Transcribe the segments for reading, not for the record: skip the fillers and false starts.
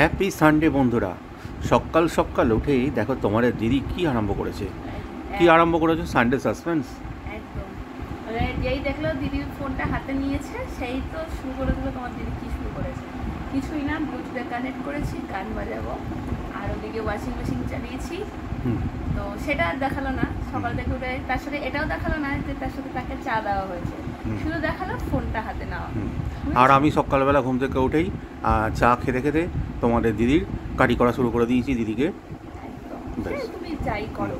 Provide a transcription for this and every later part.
Happy Sunday বন্ধুরা। সকাল সকাল উঠেই দেখো তোমাদের দিদি কি আরম্ভ করেছে। কি আরম্ভ করেছে? Sunday suspense. একদম মানে যেই দেখলো দিদির ফোনটা হাতে নিয়েছে সেই তো শুরু করে দিল। তোমার দিদি কি শুরু করেছে? কিছুই না, ব্লুটুথে কানেক্ট করেছি, গান বাজাবো, আর ওদিকে ওয়াশিং মেশিন চালিয়েছি। তো সেটা আর দেখালো না সকাল থেকে উঠে। তার সাথে এটাও দেখালো না যে তার সাথে তাকে চা দেওয়া হয়েছে, শুধু দেখালো ফোনটা হাতে নেওয়া। আর আমি সকালবেলা ঘুম থেকে উঠেই চা খেতে খেতে তোমাদের দিদির কাটি করা শুরু করে দিয়েছি দিদিকে। একদম তুমি যাই করো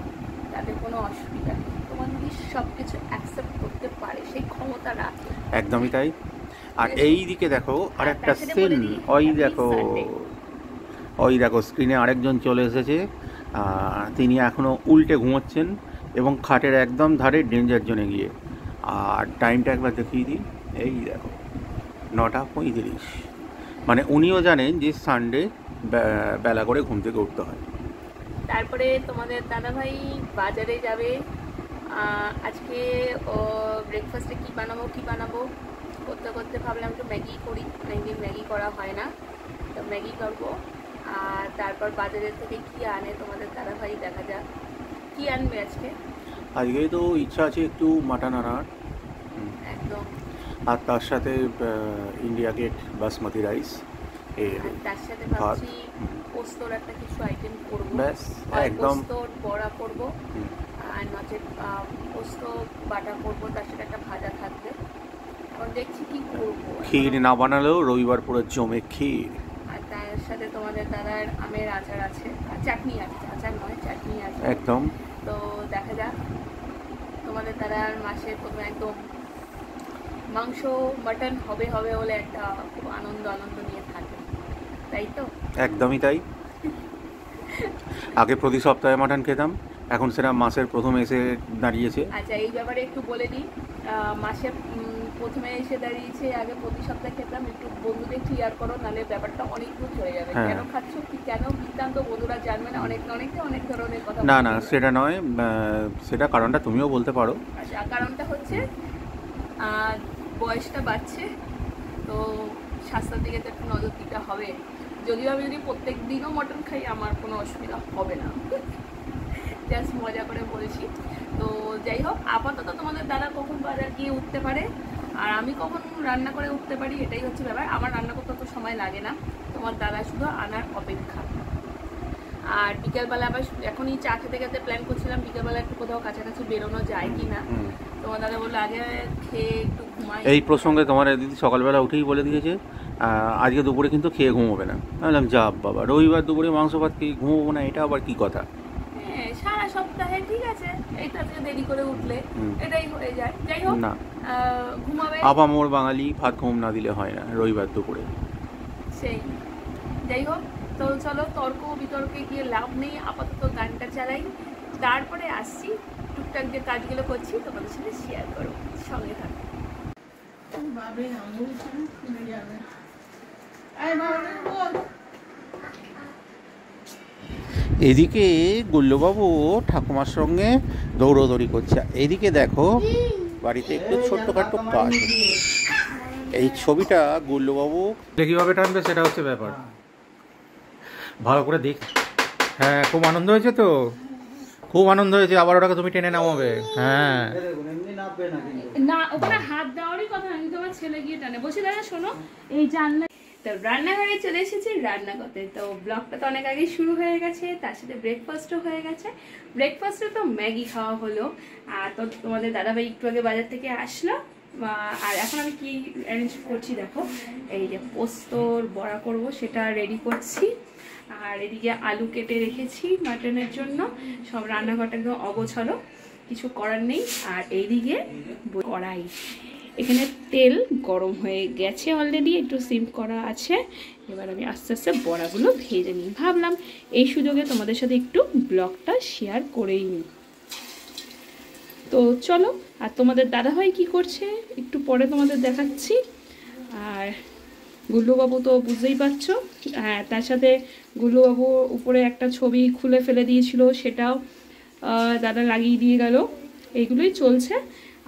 তাতে কোনো অসুবিধা নেই, তোমার দিদি সব কিছু অ্যাকসেপ্ট করতে পারে, সেই ক্ষমতা রাখে। একদমই তাই। আর এই দিকে দেখো আরেকটা সিন, ওই দেখো স্ক্রিনে আরেকজন চলে এসেছে। তিনি এখনও উল্টে ঘুমোচ্ছেন এবং খাটের একদম ধারে ডেঞ্জার জোনে গিয়ে। আর টাইমটা একবার দেখিয়ে দিই, এই দেখো 9:35। মানে উনিও জানেন যে সানডে বেলা করে ঘুম থেকে উঠতে হয়। তারপরে তোমাদের দাদাভাই বাজারে যাবে। আজকে ও ব্রেকফাস্টে কী বানাবো করতে করতে ভাবলাম একটু ম্যাগি করি, অনেকদিন ম্যাগি করা হয় না, তো ম্যাগি করবো। আর তারপর বাজারের থেকে কী আনে তোমাদের দাদাভাই, দেখা যাক কী আনবে আজকে। আজকে তো ইচ্ছা আছে একটু মাটন আনার। একদম। আর তার সাথে ইন্ডিয়া গেট বাসমতি রাইস, তার সাথে ভাবছি পোস্তর একটা কিছু আইটেম করবো, ব্যাস একদম পোস্তর বড়া করবো, আর নচেত পোস্ত বাটা করবো, তার সাথে একটা ভাজা থাকবে। এখন দেখছি কি করবো। ক্ষীর না বানালেও রবিবার পুরো জমে ক্ষীর। আর তার সাথে তোমাদের দাদার আমের আচার আছে, আর চাটনি আছে, আচার নয় চাটনি আছে একদম। তো দেখা যাক। তোমাদের দাদার মাসের প্রথমে একদম মাংস মাটন হবে বলে একটা খুব আনন্দ নিয়ে থাকে, তাই তো? একদমই তাই। আগে প্রতি সপ্তাহে মাটন খেতাম, এখন সেটা মাসের প্রথমে এসে দাঁড়িয়েছে। আচ্ছা, এই ব্যাপারে একটু বলে দিই। মাসে প্রথমে এসে দাঁড়িয়েছে, আগে প্রতি সপ্তাহে খেতাম। একটু বন্ধুদের ক্লিয়ার করো, নাহলে ব্যাপারটা অনেক দূর হয়ে যাবে। কেন খাচ্ছ, কি কেন বৃত্তান্ত বন্ধুরা জানবে না। অনেক ধরনের কথা। না সেটা নয়, সেটা কারণটা তুমিও বলতে পারো। আচ্ছা, কারণটা হচ্ছে বয়সটা বাড়ছে, তো স্বাস্থ্যের দিকে তো একটু নজর দিতে হবে। যদিও আমি যদি প্রত্যেক দিনও মটন খাই আমার কোনো অসুবিধা হবে না, জাস্ট মজা করে বলছি। তো যাই হোক, আপাতত তোমাদের দাদা কখন বাজার গিয়ে উঠতে পারে আর আমি কখন রান্না করে উঠতে পারি, এটাই হচ্ছে ব্যাপার। আমার রান্না করতে তো সময় লাগে না, তোমার দাদা শুধু আনার অপেক্ষা। আর বিকেলবেলা আবার এখনই চা খেতে খেতে প্ল্যান করছিলাম বিকেলবেলা একটু কোথাও কাছাকাছি বেরোনো যায় কি না। তোমার দাদা বললো আগে খেয়ে একটু ঘুমাই। এই প্রসঙ্গে তোমার দিদি সকালবেলা উঠেই বলে দিয়েছে আজকে দুপুরে কিন্তু খেয়ে ঘুমোবে না। বললাম যা বাবা, রবিবার দুপুরে মাংস ভাত খেয়ে ঘুমোবো না, এটা আবার কি কথা? হ্যাঁ, সারা সপ্তাহে ঠিক আছে, এইটা থেকে দেরি করে উঠলে এটাই হয়ে যায়। যাই হোক না, ঘুমাবে। আপামোর বাঙালি, ভাত ঘুম না দিলে হয় না রবিবার দুপুরে। সেই যাই হোক, তো চলো তর্ক বিতর্কে গিয়ে লাভ নেই, আপাতত গানটা চালাই, তারপরে আসছি। টুকটাক যে কাজগুলো করছি তোমাদের সাথে শেয়ার করো, সঙ্গে থাকো। এদিকে গুল্লুবাবু ঠাকুমার সঙ্গে দৌড়দৌড়ি করছে, এদিকে দেখো বাড়িতে একটু ছোট্টখাট্ট কাজ হচ্ছে। এই ছবিটা গুল্লুবাবু কিভাবে টানবে সেটা হচ্ছে ব্যাপার। ভালো করে দেখ। হ্যাঁ, খুব আনন্দ হয়েছে তো, খুব আনন্দ হয়েছে। আবার ওটাকে তুমি টেনে নামাবে। হ্যাঁ না, ওখানে হাত দেওয়ারই কথা না, কিন্তু আমার ছেলে গিয়ে টানে। বলছি দাদা শোনো, এই জানলা। তো রান্নাঘরে চলে এসেছি রান্না করতে। তো ব্লগটা তো অনেক আগেই শুরু হয়ে গেছে, তার সাথে ব্রেকফাস্টও হয়ে গেছে। ব্রেকফাস্টে তো ম্যাগি খাওয়া হলো। আর তো তোমাদের দাদাভাই একটু আগে বাজার থেকে আসলো। আর এখন আমি কি অ্যারেঞ্জ করছি দেখো, এই যে পোস্তর বড়া করব সেটা রেডি করছি। আর এদিকে আলু কেটে রেখেছি মাটনের জন্য। সব রান্নাঘরটা একদম অগোছালো, কিছু করার নেই। আর এইদিকে কড়াই, এখানে তেল গরম হয়ে গেছে অলরেডি, একটু সিম করা আছে। এবার আমি আস্তে আস্তে বড়াগুলো ভেজে নিই। ভাবলাম এই সুযোগে তোমাদের সাথে একটু ব্লগটা শেয়ার করেই নিই। তো চলো, আর তোমাদের দাদাভাই কি করছে একটু পরে তোমাদের দেখাচ্ছি। আর গুল্লুবাবু তো বুঝতেই পারছো। হ্যাঁ, তার সাথে গুল্লুবাবু উপরে একটা ছবি খুলে ফেলে দিয়েছিল, সেটাও দাদা লাগিয়ে দিয়ে গেল। এইগুলোই চলছে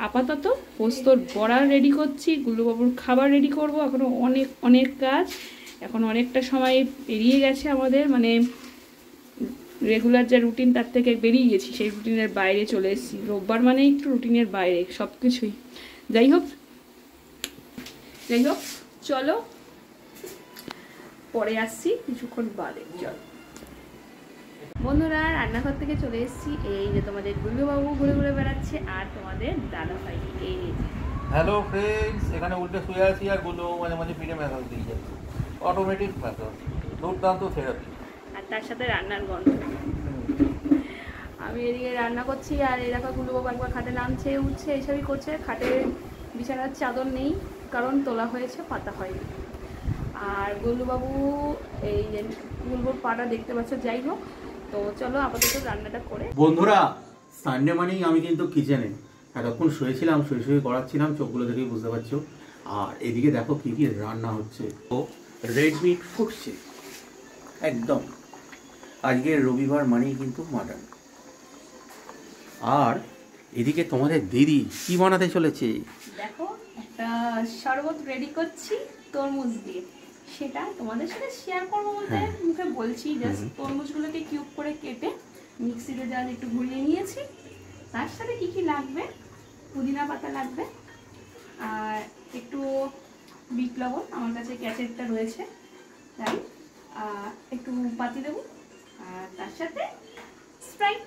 আপাতত। পোস্তর বড়া রেডি করছি, গুল্লুবাবুর খাবার রেডি করব, এখনও অনেক কাজ। এখন অনেকটা সময় পেরিয়ে গেছে আমাদের, মানে রেগুলার যা রুটিন তার থেকে বেরিয়ে গেছি, সেই রুটিনের বাইরে চলে এসেছি। রোববার মানে একটু রুটিনের বাইরে সব কিছুই। যাই হোক চলো পরে আসছি কিছুক্ষণ বাদে। চলো বন্ধুরা, রান্নাঘর থেকে চলে এসেছি। এই যে তোমাদের গুল্লুবাবু ঘুরে ঘুরে বেড়াচ্ছে, আর তোমাদের দাদা ভাই এই যে। হ্যালো ফ্রেন্ডস, এখানে উল্টে শুয়ে আছি আর গুল্লুবাবু মাঝে মাঝে পিঠে ম্যাসাজ দিয়ে যাচ্ছে, অটোমেটিক ম্যাসাজ, দুর্দান্ত থেরাপি। আর তার সাথে রান্নার গন্ধ। আমি এদিকে রান্না করছি, আর এই দেখো গুল্লুবাবু একবার খাটে নামছে উঠছে এইসবই করছে। খাটে বিছানার চাদর নেই, কারণ তোলা হয়েছে, পাতা হয়নি। আর গুল্লুবাবু এই যে গুল্লুর পাটা দেখতে পাচ্ছ। যাই হোক, তো চলো আপাতত রান্নাটা করে। বন্ধুরা, সানডে মানেই আমি কিন্তু কিচেনে এতক্ষণ শুয়েছিলাম, শুয়ে করাচ্ছিলাম, চোখগুলো দেখেই বুঝতে পারছো। আর এদিকে দেখো কি কি রান্না হচ্ছে। তো রেড মিট ফুটছে একদম। আজকে রবিবার মানেই কিন্তু মাটন। আর এদিকে তোমাদের দিদি কি বানাতে চলেছে দেখো, একটা শরবত রেডি করছি তরমুজ দিয়ে, সেটা তোমাদের সাথে শেয়ার করবো বলতে মুখে বলছি। জাস্ট তরমুজগুলোকে কিউব করে কেটে মিক্সিতে জাস্ট একটু ঘুরিয়ে নিয়েছি। তার সাথে কি কি লাগবে, পুদিনা পাতা লাগবে, আর একটু বিট লবণ, আমার কাছে ক্যাচেরটা রয়েছে তাই, একটু পাতি দেবো, আর তার সাথে স্প্রাইট।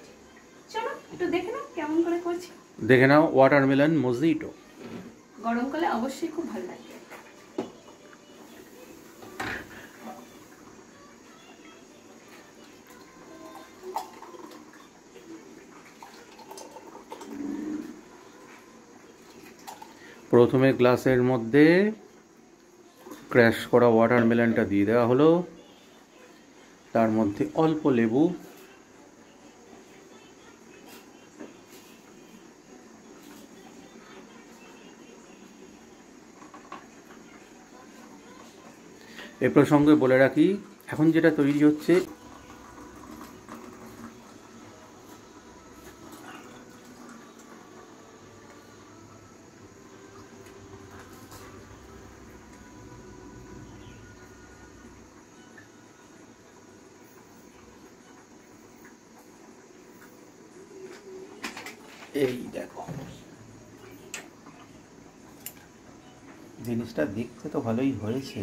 চলো একটু দেখে নাও কেমন করে করছি। দেখে নাও, ওয়াটারমেলন মজিটো। গরমকালে অবশ্যই খুব ভালো লাগবে। প্রথমে গ্লাসের মধ্যে ক্র্যাশ করা ওয়াটারমেলনটা দিয়ে দেওয়া হলো, তার মধ্যে অল্প লেবু, এ প্রসঙ্গে বলে রাখি, এখন যেটা তৈরি হচ্ছে এই দেখো, জিনিসটা দেখতে তো ভালোই হয়েছে।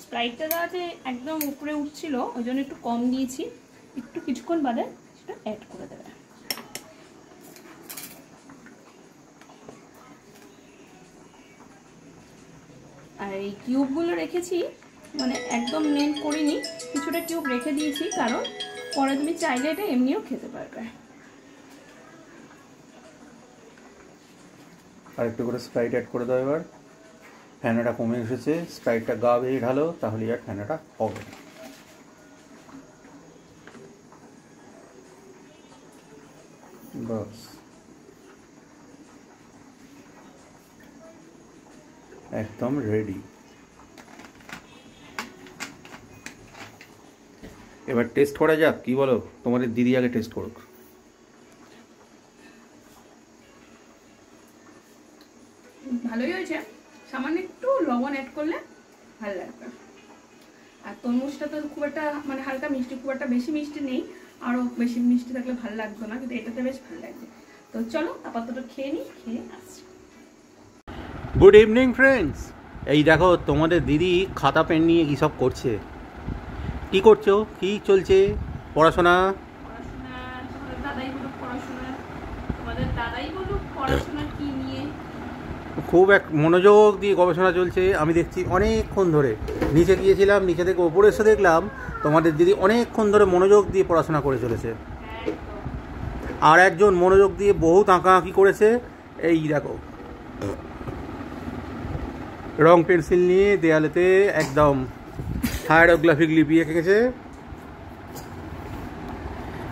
স্প্রাইটটা দেওয়াতে একদম উপরে উঠছিল, ওই জন্য একটু কম দিয়েছি। একটু কিছুক্ষণ বাদে সেটা অ্যাড করে দেবে। আর এই কিউবগুলো রেখেছি, মানে একদম মেল্ট করিনি, কিছুটা কিউব রেখে দিয়েছি, কারণ পরে তুমি চাইলে এটা এমনিও খেতে পারবে। আর একটু করে স্প্রাইট অ্যাড করে দাও। এবার ফ্যানাটা কমে এসেছে, স্প্রাইটটা গা বেয়ে ঢালো, তাহলে আর ফ্যানাটা হবে না। বাস, একদম রেডি। এবার টেস্ট করা যাক, কি বলো? তোমাদের দিদি আগে টেস্ট করুক। ভালোই হয়েছে, সামান্য একটু লবণ অ্যাড করলে ভালো লাগবে। আর তরমুজটা তো খুব একটা মানে হালকা মিষ্টি, খুব একটা বেশি মিষ্টি নেই, আরও বেশি মিষ্টি থাকলে ভালো লাগবে না, কিন্তু এটাতে বেশ ভালো লাগবে। তো চলো আপাতত খেয়ে নিই, খেয়ে আসছি। গুড ইভিনিং ফ্রেন্ডস, এই দেখো তোমাদের দিদি খাতা পেন নিয়ে কী সব করছে। কি করছো, কি চলছে? পড়াশোনা? তোমাদের দাদাই বলুক পড়াশোনা, তোমাদের দাদাই বলুক পড়াশোনা কি নিয়ে খুব এক মনোযোগ দিয়ে গবেষণা চলছে। আমি দেখছি অনেকক্ষণ ধরে, নিচে গিয়েছিলাম, নিচে থেকে ওপরে এসে দেখলাম তোমাদের দিদি অনেকক্ষণ ধরে মনোযোগ দিয়ে পড়াশোনা করে চলেছে। আর একজন মনোযোগ দিয়ে বহুত আঁকাআঁকি করেছে। এই দেখো, রং পেন্সিল নিয়ে দেয়ালেতে একদম হায়ারোগ্রাফিক লিপি এঁকেছে।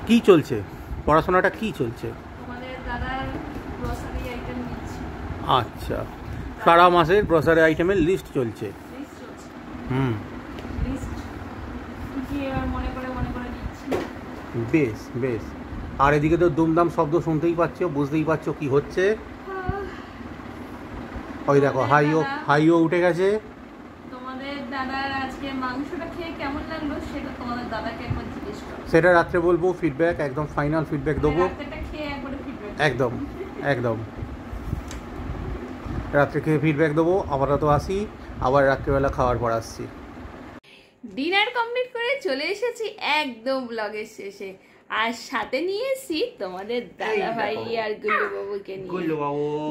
কি চলছে পড়াশোনাটা, কি চলছে? তোমাদের দাদার গ্রসারি আইটেম দিচ্ছি। আচ্ছা, সারা মাসের গ্রসারি আইটেমের লিস্ট চলছে। লিস্ট চলছে। হুম, লিস্ট কি এবার মনে করে বেশ বেশ। আর এদিকে তো দুমদাম শব্দ শুনতেই পাচ্ছ, বুঝতেই পারছো কি হচ্ছে। ওই দেখো হাইও উঠে গেছে। তোমাদের দাদার আজকে মাংসটা খেয়ে কেমন লাগলো সেটা তোমাদের দাদাকে একবার জিজ্ঞেস করো। সেটা রাত্রে বলবো, ফিডব্যাক একদম ফাইনাল ফিডব্যাক দেবো। রাত্রেটা খেয়ে একবারে ফিডব্যাক একদম একদম রাত্রে খেয়ে ফিডব্যাক দেবো। আমরা তো আসি, আবার রাত্রেবেলা খাওয়ার পর আসছি। ডিনার কমপ্লিট করে চলে এসেছি একদম ব্লগের শেষে, আর সাথে নিয়ে এসেছি তোমাদের দাদা ভাই আর গুল্লু বাবুকে নিয়ে।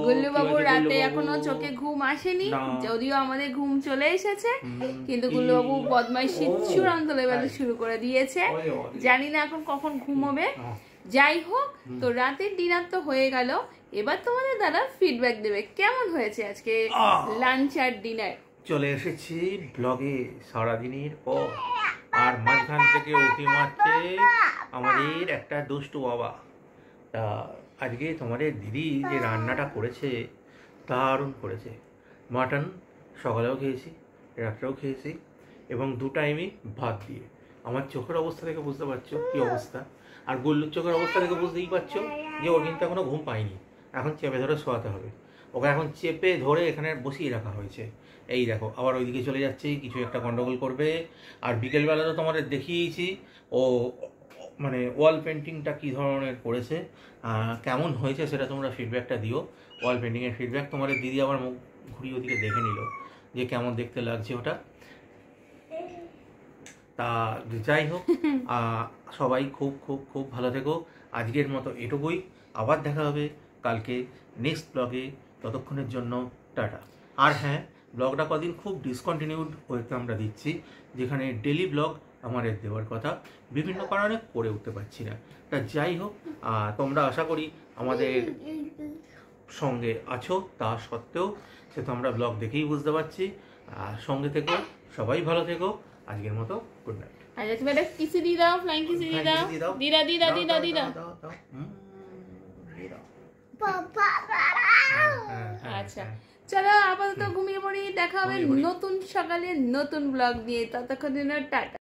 গুল্লু বাবু রাতে এখনো চোখে ঘুম আসেনি, যদিও আমাদের ঘুম চলে এসেছে, কিন্তু গুল্লু বাবু বদমাইশি চূড়ান্ত লেভেলে শুরু করে দিয়েছে। জানি না এখন কখন ঘুমোবে। যাই হোক, তো রাতের ডিনার তো হয়ে গেল, এবার তোমাদের দাদা ফিডব্যাক দেবে কেমন হয়েছে আজকে লাঞ্চ আর ডিনার। চলে এসেছি ব্লগে সারাদিনের পর, আর মাঝখান থেকে উঠে মারছে আমাদের একটা দুষ্টু বাবা। তা আজকে তোমাদের দিদি যে রান্নাটা করেছে দারুণ করেছে। মাটন সকালেও খেয়েছি, রাত্রেও খেয়েছি, এবং 2 টাইমই ভাত দিয়ে। আমার চোখের অবস্থা থেকে বুঝতে পারছো কি অবস্থা, আর গুল্লুর চোখের অবস্থা থেকে বুঝতেই পারছো যে ওর কিন্তু এখনো ঘুম পায়নি। এখন চেপে ধরে শোয়াতে হবে ওকে, এখন চেপে ধরে এখানে বসিয়ে রাখা হয়েছে। এই দেখো আবার ওইদিকে চলে যাচ্ছে, কিছু একটা গন্ডগোল করবে। আর বিকেলবেলা তো তোমাদের দেখিয়েছি ও মানে ওয়াল পেন্টিংটা কী ধরনের করেছে, কেমন হয়েছে সেটা তোমরা ফিডব্যাকটা দিও। ওয়াল পেন্টিংয়ের ফিডব্যাক। তোমাদের দিদি আবার মুখ ঘুরিয়ে ওদিকে দেখে নিল যে কেমন দেখতে লাগছে ওটা। তা যাই হোক, সবাই খুব খুব খুব ভালো থেকো। আজকের মতো এটুকুই, আবার দেখা হবে কালকে নেক্সট ব্লগে। ততক্ষণের জন্য টাটা। আর হ্যাঁ, ব্লগটা কদিন খুব ডিসকন্টিনিউড ওয়েতে আমরা দিচ্ছি, যেখানে ডেলি ব্লগ আমাদের দেওয়ার কথা, বিভিন্ন কারণে করে উঠতে পারছি না। তা যাই হোক, তোমরা আশা করি আমাদের সঙ্গে আছো, তা সত্ত্বেও সে তো আমরা ব্লগ দেখেই বুঝতে পারছি। সঙ্গে থেকো, সবাই ভালো থেকো। আজকের মতো গুড নাইট। আচ্ছা তুমি একটা কিসি দিয়ে দাও, ফ্লাইং কিসি দিয়ে দাও। দিদা দিদা দিদা দিদা। আচ্ছা চলো আপাতত ঘুমিয়ে পড়ি, দেখা হবে নতুন সকালে নতুন ব্লগ নিয়ে। ততক্ষণ টাটা।